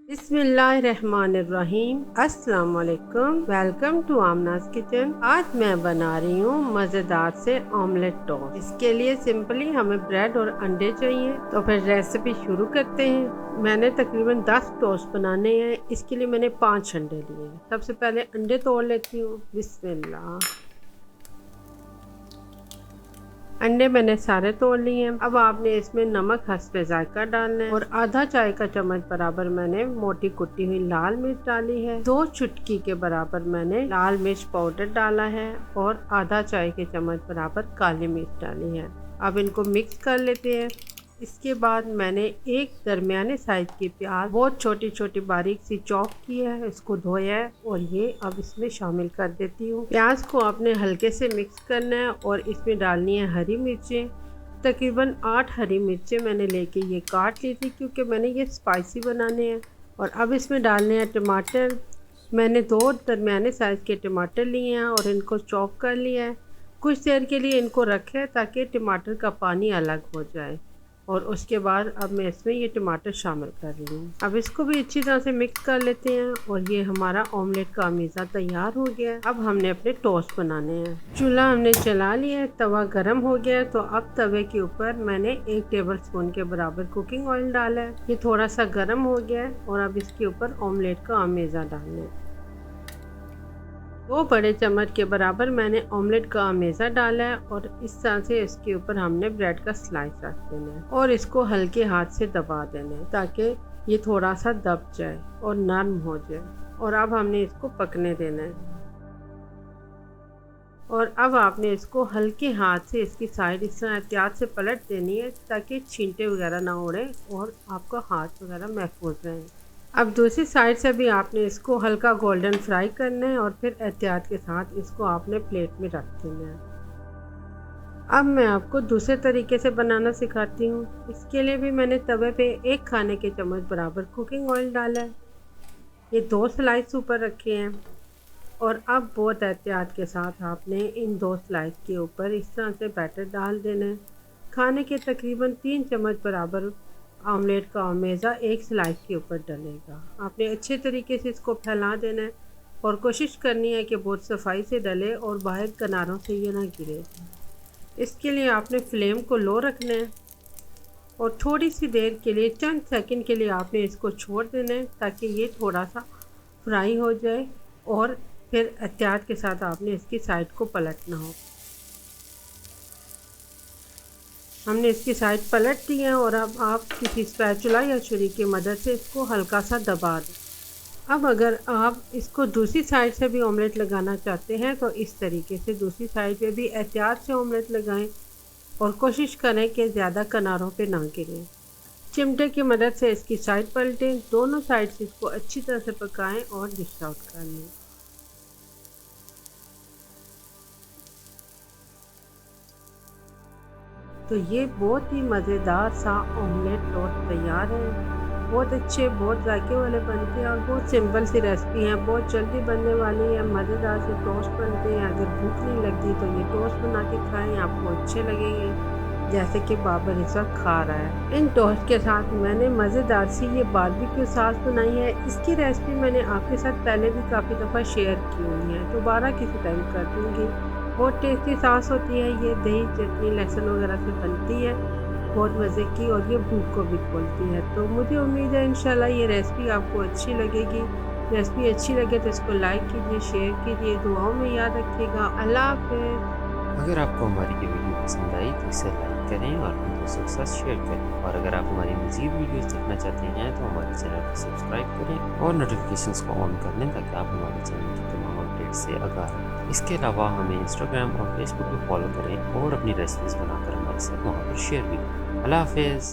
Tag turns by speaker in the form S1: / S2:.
S1: बिस्मिल्लाहिर्रहमानिर्रहीम। अस्सलाम वालेकुम। Welcome to Aamnaz kitchen. आज मैं बना रही हूँ मज़ेदार से ऑमलेट टोस्ट। इसके लिए सिंपली हमें ब्रेड और अंडे चाहिए। तो फिर रेसिपी शुरू करते हैं। मैंने तकरीबन 10 टोस्ट बनाने हैं। इसके लिए मैंने 5 अंडे लिए हैं। सबसे पहले अंडे तोड़ लेती हूँ। बिस्मिल्लाह। अंडे मैंने सारे तोड़ लिए हैं। अब आपने इसमें नमक हस्बे जायका डालना है और आधा चाय का चम्मच बराबर मैंने मोटी कुटी हुई लाल मिर्च डाली है। 2 चुटकी के बराबर मैंने लाल मिर्च पाउडर डाला है और आधा चाय के चम्मच बराबर काली मिर्च डाली है। अब इनको मिक्स कर लेते हैं। इसके बाद मैंने एक दरमियाने साइज की प्याज बहुत छोटी छोटी बारीक सी चॉप की है, इसको धोया है और ये अब इसमें शामिल कर देती हूँ। प्याज को आपने हल्के से मिक्स करना है और इसमें डालनी है हरी मिर्चें। तकरीबन 8 हरी मिर्चें मैंने लेके ये काट ली थी क्योंकि मैंने ये स्पाइसी बनाने हैं। और अब इसमें डालने हैं टमाटर। मैंने 2 दरमियाने साइज़ के टमाटर लिए हैं और इनको चॉप कर लिया है। कुछ देर के लिए इनको रखें ताकि टमाटर का पानी अलग हो जाए। और उसके बाद अब मैं इसमें ये टमाटर शामिल कर रही हूँ। अब इसको भी अच्छी तरह से मिक्स कर लेते हैं और ये हमारा ऑमलेट का अमीज़ा तैयार हो गया है। अब हमने अपने टोस्ट बनाने हैं। चूल्हा हमने जला लिया है, तवा गर्म हो गया है। तो अब तवे के ऊपर मैंने 1 टेबल स्पून के बराबर कुकिंग ऑयल डाला है। ये थोड़ा सा गर्म हो गया है और अब इसके ऊपर ऑमलेट का अमीज़ा डालना है। 2 बड़े चम्मच के बराबर मैंने ऑमलेट का अमेज़ा डाला है और इस तरह से इसके ऊपर हमने ब्रेड का स्लाइस रख देना है और इसको हल्के हाथ से दबा देना है ताकि ये थोड़ा सा दब जाए और नरम हो जाए। और अब हमने इसको पकने देना है। और अब आपने इसको हल्के हाथ से इसकी साइड इस तरह एहतियात से पलट देनी है ताकि छींटे वगैरह ना उड़े और आपका हाथ वगैरह महफूज रहे। अब दूसरी साइड से भी आपने इसको हल्का गोल्डन फ्राई करना है और फिर एहतियात के साथ इसको आपने प्लेट में रख देना है। अब मैं आपको दूसरे तरीके से बनाना सिखाती हूँ। इसके लिए भी मैंने तवे पे 1 खाने के चम्मच बराबर कुकिंग ऑयल डाला है। ये 2 स्लाइस ऊपर रखे हैं और अब बहुत एहतियात के साथ आपने इन 2 स्लाइस के ऊपर इस तरह से बैटर डाल देना है। खाने के तकरीबन 3 चम्मच बराबर ऑमलेट का अमेज़ा 1 स्लाइस के ऊपर डलेगा। आपने अच्छे तरीके से इसको फैला देना है और कोशिश करनी है कि बहुत सफाई से डले और बाहर किनारों से ये ना गिरे। इसके लिए आपने फ्लेम को लो रखना है और थोड़ी सी देर के लिए चंद सेकंड के लिए आपने इसको छोड़ देना है ताकि ये थोड़ा सा फ्राई हो जाए और फिर एहतियात के साथ आपने इसकी साइड को पलटना हो। हमने इसकी साइड पलट दी है और अब आप किसी स्पैचुला या छुरी की मदद से इसको हल्का सा दबा दें। अब अगर आप इसको दूसरी साइड से भी ऑमलेट लगाना चाहते हैं तो इस तरीके से दूसरी साइड पे भी एहतियात से ऑमलेट लगाएं और कोशिश करें कि ज़्यादा किनारों पे ना गिरें। चिमटे की मदद से इसकी साइड पलटें, दोनों साइड से इसको अच्छी तरह से पकाएं और डिश आउट कर लें। तो ये बहुत ही मज़ेदार सा ऑमलेट टोस्ट तैयार है। बहुत अच्छे, बहुत जायके वाले बनते हैं और बहुत सिंपल सी रेसिपी है। बहुत जल्दी बनने वाली है। मज़ेदार से टोस्ट बनते हैं। अगर भूख नहीं लगती तो ये टोस्ट बना के खाएं, आपको अच्छे लगेंगे जैसे कि बाबर इस वक्त खा रहा है। इन टोस्ट के साथ मैंने मज़ेदार सी ये बारबेक्यू सॉस बनाई है। इसकी रेसिपी मैंने आपके साथ पहले भी काफ़ी दफ़ा शेयर की हुई है, दोबारा किसी टाइम कर दूँगी। बहुत टेस्टी सॉस होती है ये, दही चटनी लहसुन वगैरह से बनती है, बहुत मज़े की और ये भूख को भी खोलती है। तो मुझे उम्मीद है इंशाल्लाह ये रेसिपी आपको अच्छी लगेगी। रेसिपी अच्छी लगे तो इसको लाइक कीजिए, शेयर कीजिए, दुआओं में याद रखिएगा। अल्लाह हाफ़िज़।
S2: अगर आपको हमारी ये वीडियो पसंद आई तो इसे लाइक करें और अपने दोस्तों के साथ शेयर करें। और अगर आप हमारी मज़ीद वीडियोस देखना चाहते हैं तो हमारे चैनल को सब्सक्राइब करें और नोटिफिकेशंस को ऑन कर लें ताकि आप हमारे चैनल की तमाम अपडेट से आगाह रहें। इसके अलावा हमें इंस्टाग्राम और फेसबुक पर फॉलो करें और अपनी रेसिपीज़ बनाकर हमारे साथ वहाँ पर शेयर भी करें। अल्लाह हाफ़िज़।